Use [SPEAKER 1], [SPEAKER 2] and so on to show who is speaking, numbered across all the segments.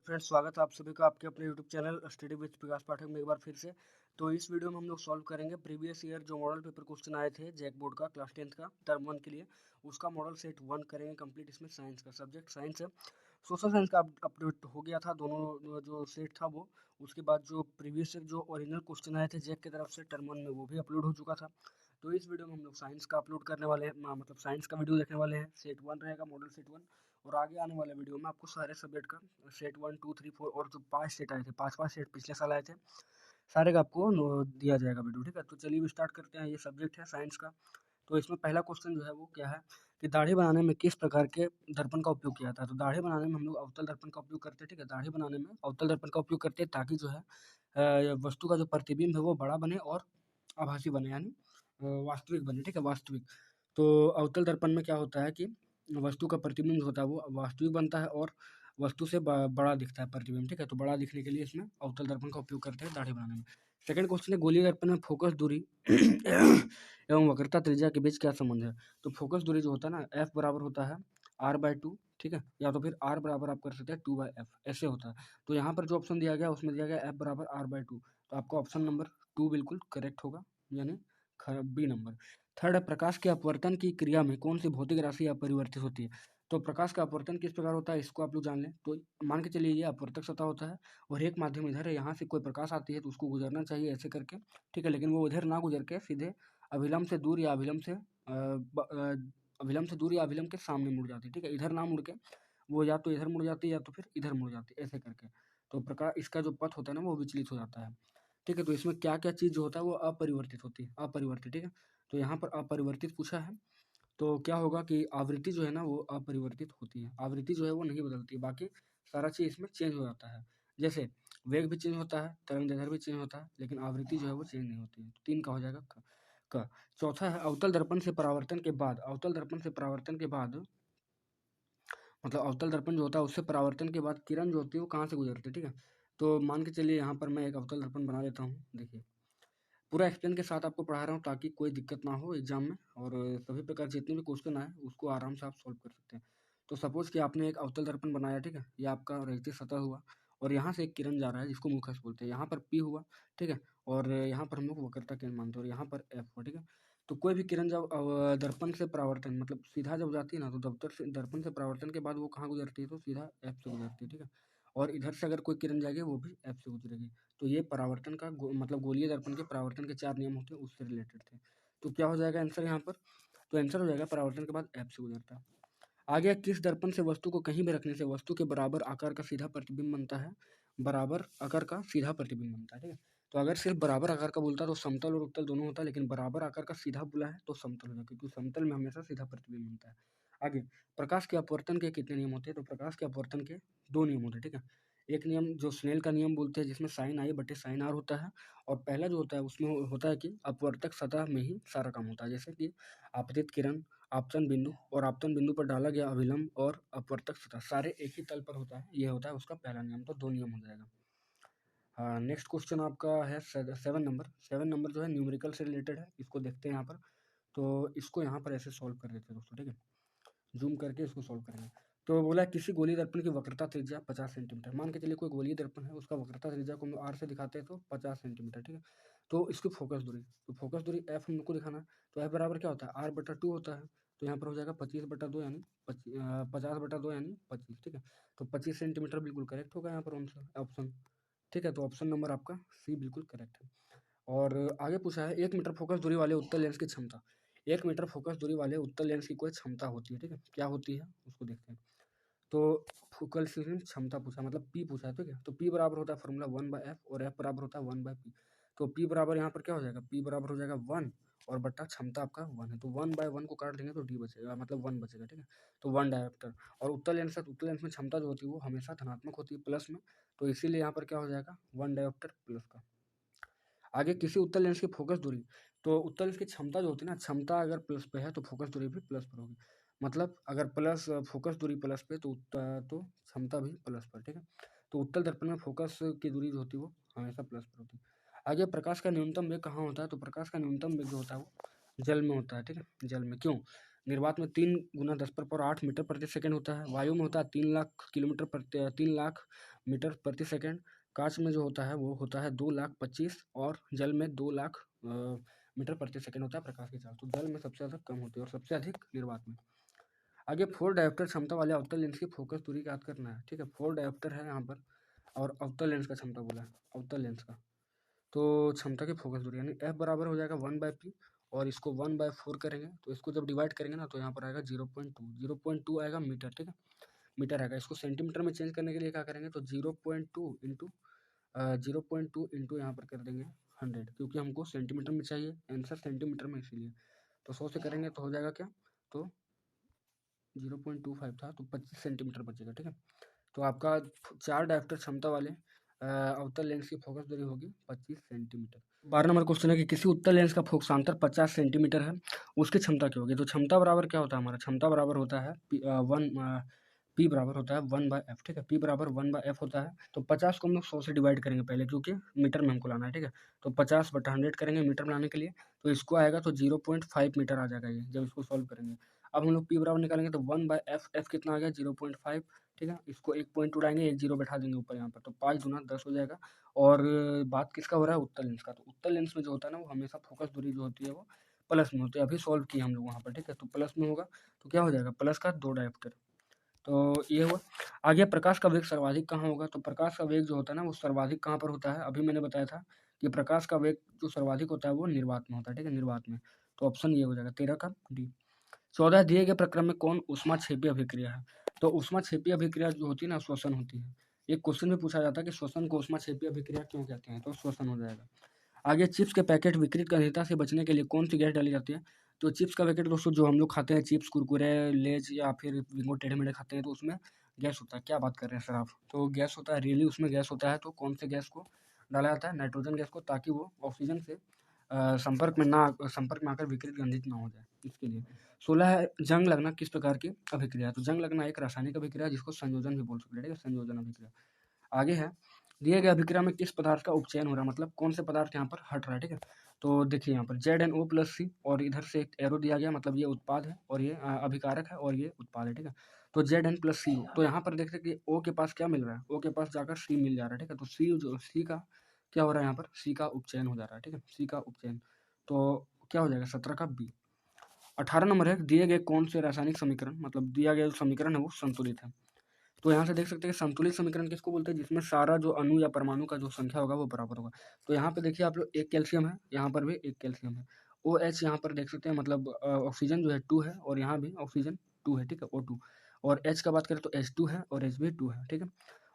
[SPEAKER 1] Friends, स्वागत है आप सभी का आपके अपने यूट्यूब चैनल स्टडी विद विकास पाठक में एक बार फिर से। तो इस वीडियो में हम लोग सॉल्व करेंगे प्रीवियस ईयर जो मॉडल पेपर क्वेश्चन आए थे जैक बोर्ड का क्लास 10th का टर्म 1 के लिए, उसका मॉडल सेट 1 करेंगे कंप्लीट। इसमें साइंस का सब्जेक्ट साइंस है। सोशल साइंस का अपडेट हो गया था, दोनों जो सेट था वो। उसके बाद जो प्रीवियस ईयर जो ओरिजिनल क्वेश्चन आए थे जैक की तरफ से टर्म 1 में, वो भी अपलोड हो चुका था। तो इस वीडियो में हम लोग साइंस का अपलोड करने वाले हैं, मतलब साइंस का वीडियो देखने वाले हैं। सेट 1 रहेगा, मॉडल सेट 1। और आगे आने वाले वीडियो में आपको सारे सब्जेक्ट का सेट 1 2 3 4 और जो 5 सेट आए थे, पाँच सेट पिछले साल आए थे, सारे का आपको दिया जाएगा वीडियो। ठीक है, तो चलिए स्टार्ट करते हैं। ये सब्जेक्ट है साइंस का। तो इसमें पहला क्वेश्चन जो है वो क्या है कि दाढ़ी बनाने में किस प्रकार के दर्पण का उपयोग किया जाता है। तो दाढ़ी बनाने में हम लोग अवतल दर्पण का उपयोग करते हैं। ठीक है, दाढ़ी बनाने में अवतल दर्पण का उपयोग करते हैं ताकि जो है वस्तु का जो प्रतिबिंब है वो बड़ा बने और आभासी बने, यानी वास्तविक बने। ठीक है, वास्तविक। तो अवतल दर्पण में क्या होता है कि वस्तु का प्रतिबिंब जो होता है वो वास्तविक बनता है और वस्तु से बड़ा दिखता है प्रतिबिंब। ठीक है, तो बड़ा दिखने के लिए इसमें अवतल दर्पण का उपयोग करते हैं दाढ़ी बनाने में। सेकंड क्वेश्चन है गोलीय दर्पण में फोकस दूरी एवं वक्रता त्रिज्या के बीच क्या संबंध है। तो फोकस दूरी जो होता है ना, एफ बराबर होता है r/2। ठीक है, या तो फिर r बराबर आप कर सकते हैं 2/f, ऐसे होता है। तो यहाँ पर जो ऑप्शन दिया गया उसमें दिया गया f बराबर r/2, तो आपका ऑप्शन नंबर 2 बिल्कुल करेक्ट होगा, यानी बी नंबर। थर्ड है प्रकाश के अपवर्तन की क्रिया में कौन सी भौतिक राशि अपरिवर्तित होती है। तो प्रकाश का अपवर्तन किस प्रकार होता है इसको आप लोग जान लें। तो मान के चलिए ये अपवर्तक सतह होता है और एक माध्यम इधर है, यहाँ से कोई प्रकाश आती है तो उसको गुजरना चाहिए ऐसे करके। ठीक है, लेकिन वो इधर ना गुजर के सीधे अभिलंब से दूर या अभिलंब से दूर या अभिलंब के सामने मुड़ जाती है। ठीक है, इधर ना मुड़ के वो या तो इधर मुड़ जाती है या तो फिर इधर मुड़ जाती है, ऐसे करके। तो प्रकाश इसका जो पथ होता है ना वो विचलित हो जाता है। ठीक है, तो इसमें क्या क्या चीज़ जो होता है वो अपरिवर्तित होती है, अपरिवर्तित। ठीक है, तो यहाँ पर अपरिवर्तित पूछा है, तो क्या होगा कि आवृत्ति जो है ना वो अपरिवर्तित होती है। आवृत्ति जो है वो नहीं बदलती, बाकी सारा चीज़ इसमें चेंज हो जाता है। जैसे वेग भी चेंज होता है, तरंग दैर्ध्य भी चेंज होता है, लेकिन आवृत्ति जो है वो चेंज नहीं होती है। 3 का हो जाएगा क। चौथा है अवतल दर्पण से परावर्तन के बाद, अवतल दर्पण से परावर्तन के बाद मतलब अवतल दर्पण जो होता है उससे परावर्तन के बाद किरण जो होती है वो कहाँ से गुजरती है। ठीक है, तो मान के चलिए यहाँ पर मैं एक अवतल दर्पण बना लेता हूँ। देखिए, पूरा एक्सप्लेन के साथ आपको पढ़ा रहा हूँ ताकि कोई दिक्कत ना हो एग्जाम में, और सभी प्रकार जितने भी क्वेश्चन आए उसको आराम से आप सॉल्व कर सकते हैं। तो सपोज कि आपने एक अवतल दर्पण बनाया। ठीक है, ये आपका रैखिक सतह हुआ और यहाँ से एक किरण जा रहा है जिसको मुखस बोलते हैं। यहाँ पर पी हुआ, ठीक है, और यहाँ पर हम लोग वक्रता किरण मानते हैं और यहाँ पर एफ हुआ। ठीक है, तो कोई भी किरण जब दर्पण से परावर्तन मतलब सीधा जब जाती है ना, तो दर्पण से परावर्तन के बाद वो कहाँ गुजरती है, तो सीधा एफ से गुजरती है। ठीक है, और इधर से अगर कोई किरण जाएगी वो भी एफ से गुजरेगी। तो ये परावर्तन का मतलब गोलीय दर्पण के परावर्तन के 4 नियम होते हैं, उससे रिलेटेड थे। तो क्या हो जाएगा आंसर यहाँ पर, तो आंसर हो जाएगा परावर्तन के बाद एफ से गुजरता है। आगे किस दर्पण से वस्तु को कहीं भी रखने से वस्तु के बराबर आकार का सीधा प्रतिबिंब बनता है, बराबर आकार का सीधा प्रतिबिंब बनता है। ठीक है, तो अगर सिर्फ बराबर आकार का बोलता तो समतल और उत्तल दोनों होता है, लेकिन बराबर आकार का सीधा बोला है तो समतल हो जाएगा, क्योंकि समतल में हमेशा सीधा प्रतिबिंब बनता है। आगे प्रकाश के अपवर्तन के कितने नियम होते हैं, तो प्रकाश के अपवर्तन के 2 नियम होते हैं। ठीक है, एक नियम जो स्नेल का नियम बोलते हैं जिसमें साइन आई बटे साइन आर होता है, और पहला जो होता है उसमें होता है कि अपवर्तक सतह में ही सारा काम होता है। जैसे कि आपतित किरण, आपतन बिंदु और आपतन बिंदु पर डाला गया अभिलंब और अपवर्तक सतह सारे एक ही तल पर होता है, ये होता है उसका पहला नियम। तो 2 नियम हो जाएगा। हाँ, नेक्स्ट क्वेश्चन आपका है 7 नंबर। 7 नंबर जो है न्यूमेरिकल से रिलेटेड है, इसको देखते हैं यहाँ पर। तो इसको यहाँ पर ऐसे सॉल्व कर देते हैं दोस्तों। ठीक है, जूम करके इसको सॉल्व करेंगे। तो बोला किसी गोलीय दर्पण की वक्रता त्रिज्या 50 सेंटीमीटर। मान के चलिए कोई गोलीय दर्पण है, उसका वक्रता त्रिज्या को हम आर से दिखाते हैं तो 50 सेंटीमीटर। ठीक है, तो इसकी फोकस दूरी, तो फोकस दूरी एफ हमको दिखाना है। तो एफ बराबर क्या होता है, r/2 होता है। तो यहाँ पर हो जाएगा 25/2 यानी 50/2 यानी 25। ठीक है, तो 25 सेंटीमीटर बिल्कुल करेक्ट होगा यहाँ पर ऑप्शन। ठीक है, तो ऑप्शन नंबर आपका सी बिल्कुल करेक्ट है। और आगे पूछा है 1 मीटर फोकस दूरी वाले उत्तल लेंस की क्षमता। 1 मीटर फोकस दूरी वाले उत्तल लेंस की कोई क्षमता होती है। ठीक है, क्या होती है उसको देखते हैं। तो फोकल क्षमता पूछा, मतलब पी पूछा है। ठीक है, तो पी बराबर होता है फॉर्मूला 1/f और एफ बराबर होता है 1/p। तो पी बराबर यहाँ पर क्या हो जाएगा, पी बराबर हो जाएगा 1 और बट्टा क्षमता आपका 1 है, तो 1/1 को काट देंगे तो डी बचेगा, मतलब 1 बचेगा। ठीक है, तो 1 डायोप्टर। और उत्तल लेंस है, उत्तल लेंस में क्षमता जो होती है वो हमेशा धनात्मक होती है प्लस में, तो इसीलिए यहाँ पर क्या हो जाएगा 1 डायोप्टर प्लस का। आगे किसी उत्तल लेंस की फोकस दूरी, तो उत्तल लेंस की क्षमता जो होती है ना, क्षमता अगर प्लस पे है तो फोकस दूरी भी प्लस पर होगी। मतलब अगर प्लस फोकस दूरी प्लस पे तो तो क्षमता भी प्लस पर। ठीक है, तो उत्तल दर्पण में फोकस की दूरी जो होती है वो हमेशा प्लस पर होती है। आगे प्रकाश का न्यूनतम वेग कहाँ होता है, तो प्रकाश का न्यूनतम वेग जो होता है वो जल में होता है। ठीक है, जल में क्यों, निर्वात में 3 गुना 10⁻8 मीटर प्रति सेकंड होता है। वायु में होता है 3 लाख मीटर प्रति सेकंड। कांच में जो होता है वो होता है 2,25,000 और जल में 2 लाख मीटर प्रति सेकंड होता है प्रकाश की चाल। तो जल में सबसे ज़्यादा कम होती है और सबसे अधिक निर्वात में। आगे 4 डायोप्टर क्षमता वाले अवतल लेंस की फोकस दूरी याद करना है। ठीक है, 4 डायोप्टर है यहाँ पर और अवतल लेंस का क्षमता बोला है, अवतल लेंस का। तो क्षमता की फोकस दूरी यानी एफ बराबर हो जाएगा 1/p और इसको 1/4 करेंगे तो इसको जब डिवाइड करेंगे ना तो यहाँ पर आएगा 0.2 आएगा मीटर। ठीक है, मीटर आएगा। इसको सेंटीमीटर में चेंज करने के लिए क्या करेंगे तो 0.2 इंटू यहाँ पर कर देंगे 100 क्योंकि हमको सेंटीमीटर में चाहिए, आंसर सेंटीमीटर में इसीलिए। तो 100 से करेंगे तो हो जाएगा क्या, तो 0.25 था तो 25 सेंटीमीटर बचेगा। ठीक है, तो आपका 4 डायोप्टर क्षमता वाले अवतल लेंस की फोकस दूरी होगी 25 सेंटीमीटर। 12 नंबर क्वेश्चन है कि किसी उत्तल लेंस का फोकसांतर 50 सेंटीमीटर है, उसकी क्षमता क्या होगी। तो क्षमता बराबर क्या होता है हमारा, क्षमता बराबर होता है पी बराबर होता है 1/f। ठीक है, पी बराबर 1/f होता है। तो 50 को हम लोग 100 से डिवाइड करेंगे पहले क्योंकि मीटर में हमको लाना है। ठीक है, तो 50/100 करेंगे मीटर में लाने के लिए, तो इसको आएगा तो 0.5 मीटर आ जाएगा ये जब इसको सॉल्व करेंगे। अब हम लोग पी बराबर निकालेंगे तो 1/f, एफ कितना आ गया 0.5। ठीक है, इसको एक पॉइंट उड़ाएंगे, एक जीरो बैठा देंगे ऊपर यहाँ पर, तो 5 दूना 10 हो जाएगा। और बात किसका हो रहा है, उत्तल लेंस का। तो उत्तल लेंस में जो होता है ना वो हमेशा फोकस दूरी जो होती है वो प्लस में होती है। अभी सॉल्व किया हम लोग वहाँ पर। ठीक है, तो प्लस में होगा तो क्या हो जाएगा, प्लस का 2 डायोप्टर। तो ये हुआ। आगे प्रकाश का वेग सर्वाधिक कहाँ होगा। तो प्रकाश का वेग जो होता है ना वो सर्वाधिक कहाँ पर होता है, अभी मैंने बताया था कि प्रकाश का वेग जो सर्वाधिक होता है वो निर्वात में होता है। ठीक है, निर्वात में। तो ऑप्शन ये हो जाएगा 13 का डी। 14 दिए गए प्रक्रम में कौन ऊष्माक्षेपी अभिक्रिया है। तो ऊष्माक्षेपी अभिक्रिया जो होती है ना श्वसन होती है। एक क्वेश्चन में पूछा जाता है कि श्वसन को ऊष्माक्षेपी अभिक्रिया क्यों कहते हैं, तो श्वसन हो जाएगा। आगे चिप्स के पैकेट विकृत गंभीरता से बचने के लिए कौन सी गैस डाली जाती है। तो चिप्स का पैकेट दोस्तों जो हम लोग खाते हैं, चिप्स कुरकुरे लेज या फिर बिंगो टेढ़े मेढ़े खाते हैं तो उसमें गैस होता है। क्या बात कर रहे हैं सर आप, तो गैस होता है, रियली उसमें गैस होता है। तो कौन से गैस को डाला जाता है, नाइट्रोजन गैस को, ताकि वो ऑक्सीजन से संपर्क में आकर विकृत गंधित ना हो जाए, इसके लिए। 16 है जंग लगना किस प्रकार की अभिक्रिया है। तो जंग लगना एक रासायनिक अभिक्रिया है जिसको संयोजन भी बोल सकते हैं। ठीक है, संयोजन अभिक्रिया। आगे है दिए गए अभिक्रिया में किस पदार्थ का उपचयन हो रहा है, मतलब कौन से पदार्थ यहाँ पर हट रहा है। ठीक है, तो देखिए यहाँ पर ZnO+C और इधर से एक एरो दिया गया, मतलब ये उत्पाद है और ये अभिकारक है और ये उत्पाद है। ठीक है, तो Zn+CO। तो यहाँ पर देखते कि O के पास क्या मिल रहा है, O के पास जाकर C मिल जा रहा है। ठीक है, तो C का क्या हो रहा है, यहाँ पर C का उपचयन हो जा रहा है। ठीक है, C का उपचयन, तो क्या हो जाएगा 17 का B। 18 नंबर है दिए गए कौन से रासायनिक समीकरण, मतलब दिया गया जो समीकरण है वो संतुलित है। तो यहाँ से देख सकते हैं कि संतुलित समीकरण किसको बोलते हैं, जिसमें सारा जो अणु या परमाणु का जो संख्या होगा वो बराबर होगा। तो यहाँ पे देखिए आप लोग, एक कैल्शियम है, यहाँ पर भी एक कैल्शियम है। OH यहाँ पर देख सकते हैं, मतलब ऑक्सीजन जो है 2 है और यहाँ भी ऑक्सीजन 2 है। ठीक है, O2। और H का बात करें तो H2 है और H भी 2 है। ठीक है,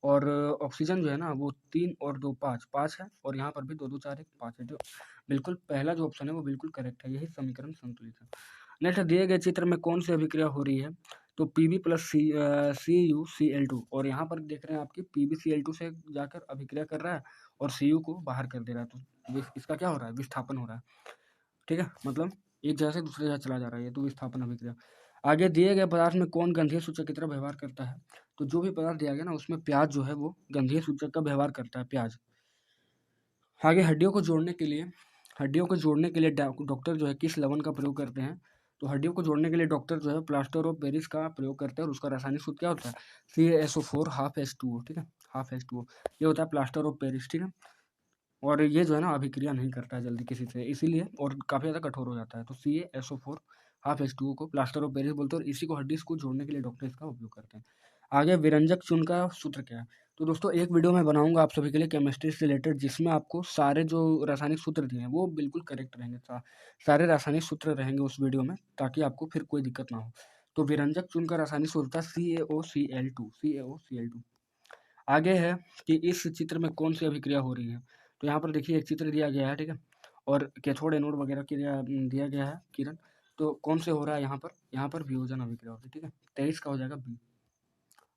[SPEAKER 1] और ऑक्सीजन जो है ना वो 3 और 2 5 है और यहाँ पर भी 2 2 4 1 5 है। तो बिल्कुल पहला जो ऑप्शन है वो बिल्कुल करेक्ट है, यही समीकरण संतुलित है। नेक्स्ट, दिए गए चित्र में कौन सी अभिक्रिया हो रही है। तो Pb+CuCl2 और यहाँ पर देख रहे हैं आपकी PbCl2 से जाकर अभिक्रिया कर रहा है और Cu को बाहर कर दे रहा है। तो इसका क्या हो रहा है, विस्थापन हो रहा है। ठीक है, मतलब एक जगह से दूसरे जगह चला जा रहा है, तो विस्थापन अभिक्रिया। आगे दिए गए पदार्थ में कौन गंधीय सूचक की तरह व्यवहार करता है। तो जो भी पदार्थ दिया गया ना उसमें प्याज जो है वो गंधीय सूचक का व्यवहार करता है, प्याज। आगे हड्डियों को जोड़ने के लिए डॉक्टर जो है किस लवण का प्रयोग करते हैं। तो हड्डियों को जोड़ने के लिए डॉक्टर जो है प्लास्टर ऑफ पेरिस का प्रयोग करते हैं और उसका रासायनिक सूत्र क्या होता है, CaSO4 ½ H2O। ठीक है, ½ H2O ये होता है प्लास्टर ऑफ पेरिस। ठीक है, और ये जो है ना अभिक्रिया नहीं करता है जल्दी किसी से, इसीलिए, और काफ़ी ज़्यादा कठोर हो जाता है। तो CaSO4 ½ H2O को प्लास्टर ऑफ पेरिस बोलते हैं और इसी को हड्डी को जोड़ने के लिए डॉक्टर इसका उपयोग करते हैं। आगे विरंजक चूर्ण का सूत्र क्या है। तो दोस्तों एक वीडियो मैं बनाऊंगा आप सभी के लिए केमिस्ट्री से रिलेटेड, जिसमें आपको सारे जो रासायनिक सूत्र दिए हैं वो बिल्कुल करेक्ट रहेंगे, सारे रासायनिक सूत्र रहेंगे उस वीडियो में, ताकि आपको फिर कोई दिक्कत ना हो। तो विरंजक चूर्ण का रासायनिक सूत्र था CaOCl2। आगे है कि इस चित्र में कौन सी अभिक्रिया हो रही है। तो यहाँ पर देखिए एक चित्र दिया गया है। ठीक है, और कैथोड एनोड वगैरह के दिया गया है किरण। तो कौन से हो रहा है यहाँ पर वियोजन अभिक्रिया होती है। ठीक है, 23 का हो जाएगा बी।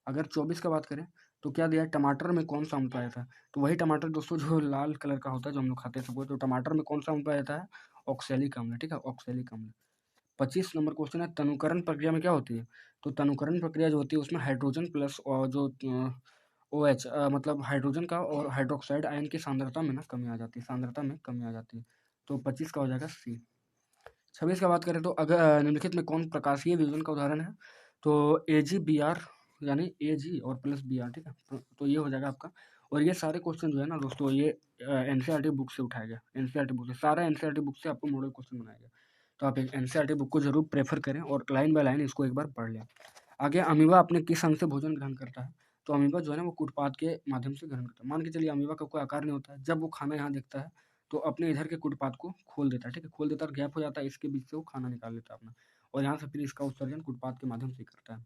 [SPEAKER 1] अगर 24 का बात करें तो क्या दिया है, टमाटर में कौन सा अम्ल पाया था। तो वही टमाटर दोस्तों जो लाल कलर का होता है जो हम लोग खाते हैं सबको, तो टमाटर में कौन सा अम्ल पाया जाता है, ऑक्सैलिक अम्ल। ठीक है, ऑक्सैलिक अम्ल। 25 नंबर क्वेश्चन है तनुकरण प्रक्रिया में क्या होती है। तो तनुकरण प्रक्रिया जो होती है उसमें हाइड्रोजन प्लस और जो OH मतलब हाइड्रोजन का और हाइड्रोक्साइड आयन की सांद्रता में ना कमी आ जाती है, सांद्रता में कमी आ जाती है। तो 25 का हो जाएगा सी। 26 का बात करें तो अगर निम्नलिखित में कौन प्रकाशीय वियोजन का उदाहरण है? तो AgBr यानी Ag और प्लस Br, ठीक है। तो ये हो जाएगा आपका। और ये सारे क्वेश्चन जो है ना दोस्तों, ये NCERT बुक से उठाया गया, NCERT बुक से, सारा NCERT बुक से आपको मॉडल क्वेश्चन बनाया गया। तो आप एक NCERT बुक को जरूर प्रेफर करें और लाइन बाय लाइन इसको एक बार पढ़ लें। आगे, अमीबा अपने किस अंग से भोजन ग्रहण करता है? तो अमीबा जो है ना वो कुटपाथ के माध्यम से ग्रहण करता है। मान के चलिए अमीबा का कोई आकार नहीं होता है, जब वो खाना यहाँ देखता है तो अपने इधर के कुटपाथ को खोल देता है, ठीक है, खोल देता है और गैप हो जाता है, इसके बीच से वो खाना निकाल लेता है अपना, और यहाँ से फिर इसका उत्सर्जन कुटपाथ के माध्यम से करता है।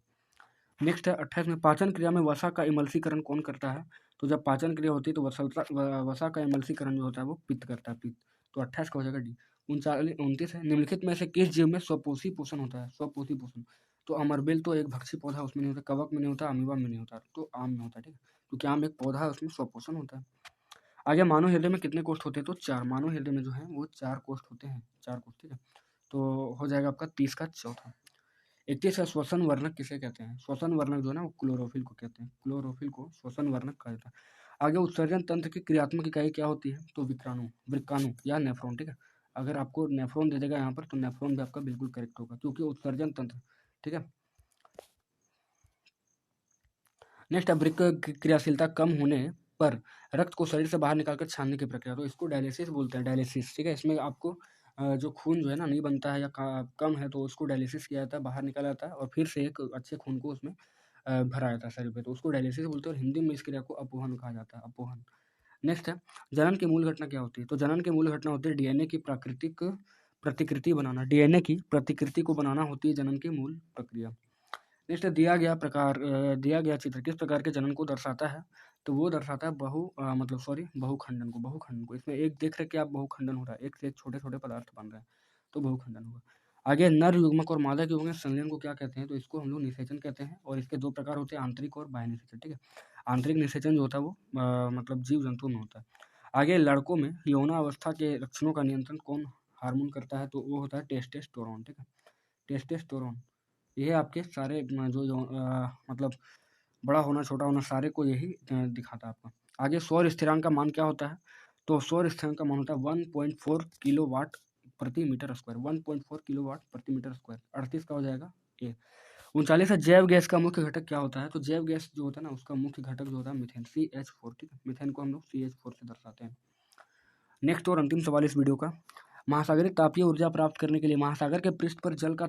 [SPEAKER 1] नेक्स्ट है 28 में, पाचन क्रिया में वसा का इमल्सीकरण कौन करता है? तो जब पाचन क्रिया होती है तो वसा का इमल्सीकरण जो होता है वो पित्त करता है, पित्त। तो 28 का हो जाएगा डी। 29 है, निम्नलिखित में से किस जीव में स्वपोषी पोषण होता है? स्वपोषी पोषण, तो अमरबेल तो एक भक्षी पौधा, उसमें नहीं होता, कवक में नहीं होता, अमीबा में नहीं होता, तो आम में होता है, ठीक है, क्योंकि आम एक पौधा है, उसमें स्वपोषण होता है। आगे, मानव हृदय में कितने कोष्ठ होते हैं? तो 4। मानव हृदय में जो है वो 4 कोष्ठ होते हैं, 4 कोष्ठ, ठीक है। तो हो जाएगा आपका 30 का चौथा। 31 है, श्वसन वर्णक किसे कहते हैं? श्वसन वर्णक जो है ना वो क्लोरोफिल को कहते हैं, क्लोरोफिल को श्वसन वर्णक कहा जाता है। आगे, उत्सर्जन तंत्र की क्रियात्मक इकाई क्या होती है? तो वृक्काणु या नेफ्रॉन, ठीक है। अगर आपको नेफ्रॉन दे देगा यहाँ पर तो नेफ्रॉन भी आपका बिल्कुल करेक्ट होगा, क्योंकि उत्सर्जन तंत्र, ठीक है। नेक्स्ट है, वृक्क की क्रियाशीलता कम होने पर रक्त को शरीर से बाहर निकालकर छानने की प्रक्रिया, तो इसको डायलिसिस बोलते हैं, डायलिसिस, ठीक है। इसमें आपको जो खून जो है ना नहीं बनता है या कम है तो उसको डायलिसिस किया जाता है, बाहर निकाला जाता है और फिर से एक अच्छे खून को उसमें भरा जाता है शरीर पे, तो उसको डायलिसिस बोलते हैं, और हिंदी में इस क्रिया को अपोहन कहा जाता है, अपोहन। नेक्स्ट है, जनन की मूल घटना क्या होती है? तो जनन की मूल घटना होती है डीएनए की प्राकृतिक प्रतिकृति बनाना, डीएनए की प्रतिकृति को बनाना होती है जनन की मूल प्रक्रिया। नेक्स्ट, दिया गया चित्र किस प्रकार के जनन को दर्शाता है? तो वो दर्शाता है बहुखंडन को। इसमें एक देख रहे कि आप बहुखंडन हो रहा है, एक से एक छोटे छोटे पदार्थ बन रहे हैं, तो बहुखंडन होगा। आगे, नर युग्मक और मादा युग्मक संलयन को क्या कहते हैं? तो इसको हम लोग निषेचन कहते हैं, और इसके 2 प्रकार होते हैं, आंतरिक और बाह्य निषेचन, ठीक है। आंतरिक निषेचन जो होता है वो मतलब जीव जंतु में होता है। आगे, लड़कों में यौना अवस्था के लक्षणों का नियंत्रण कौन हार्मोन करता है? तो वो होता है टेस्टोस्टेरोन, ठीक है, टेस्टोस्टेरोन। ये आपके सारे मतलब बड़ा होना, छोटा होना, सारे को यही दिखाता है आपका। आगे, सौर स्थिरांक का मान क्या होता है? तो सौर स्थिरांक का मान होता है 1.4 किलोवाट प्रति मीटर स्क्वायर, 1.4 किलोवाट प्रति मीटर स्क्वायर। 38 का हो जाएगा ए। 39 है, जैव गैस का मुख्य घटक क्या होता है? तो जैव गैस जो होता है ना उसका मुख्य घटक जो होता है मीथेन, CH4, ठीक है। मीथेन को हम लोग CH4 से दर्शाते हैं। नेक्स्ट और अंतिम सवाल इस वीडियो का, महासागरीय तापीय ऊर्जा प्राप्त करने के लिए महासागर के पृष्ठ पर जल का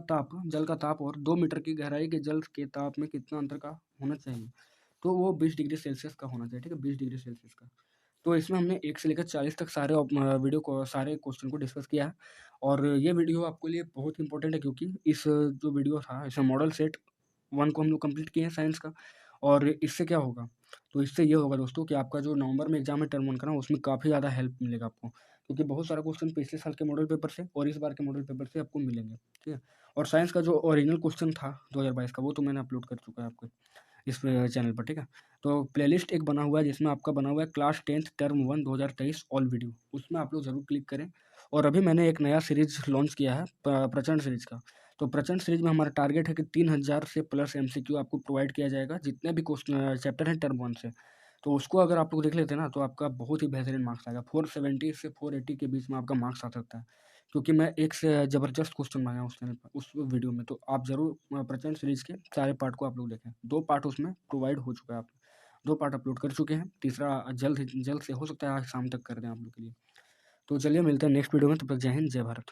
[SPEAKER 1] ताप और 2 मीटर की गहराई के जल के ताप में कितना अंतर का होना चाहिए? तो वो 20 डिग्री सेल्सियस का होना चाहिए, ठीक है, 20 डिग्री सेल्सियस का। तो इसमें हमने 1 से लेकर 40 तक सारे क्वेश्चन को डिस्कस किया है, और ये वीडियो आपके लिए बहुत इंपॉर्टेंट है, क्योंकि इस जो वीडियो था इसमें मॉडल सेट 1 को हम लोग कंप्लीट किए हैं साइंस का। और इससे क्या होगा? तो इससे ये होगा दोस्तों कि आपका जो नवंबर में एग्जाम है टर्म 1 का ना, उसमें काफ़ी ज़्यादा हेल्प मिलेगा आपको, क्योंकि बहुत सारा क्वेश्चन पिछले साल के मॉडल पेपर से और इस बार के मॉडल पेपर से आपको मिलेंगे, ठीक है। और साइंस का जो ओरिजिनल क्वेश्चन था 2022 का, वो तो मैंने अपलोड कर चुका है आपको इस चैनल पर, ठीक है। तो प्लेलिस्ट एक बना हुआ है जिसमें आपका बना हुआ है class 10th term 1 2023 all video, उसमें आप लोग जरूर क्लिक करें। और अभी मैंने एक नया सीरीज लॉन्च किया है प्रचंड सीरीज का। तो प्रचंड सीरीज में हमारा टारगेट है कि 3000 से प्लस MCQ आपको प्रोवाइड किया जाएगा, जितने भी क्वेश्चन चैप्टर हैं टर्म 1 से। तो उसको अगर आप लोग देख लेते हैं ना तो आपका बहुत ही बेहतरीन मार्क्स आएगा, 470 से 480 के बीच में आपका मार्क्स आ सकता है, क्योंकि मैं एक से ज़बरदस्त क्वेश्चन बनाया उस चैनल पर, उस वीडियो में। तो आप ज़रूर प्रचंड सीरीज के सारे पार्ट को आप लोग देखें, 2 पार्ट उसमें प्रोवाइड हो चुका है, आप 2 पार्ट अपलोड कर चुके हैं, तीसरा जल्द से हो सकता है आज शाम तक कर दें आप लोग के लिए। तो चलिए मिलते हैं नेक्स्ट वीडियो में, तब तक जय हिंद, जय भारत।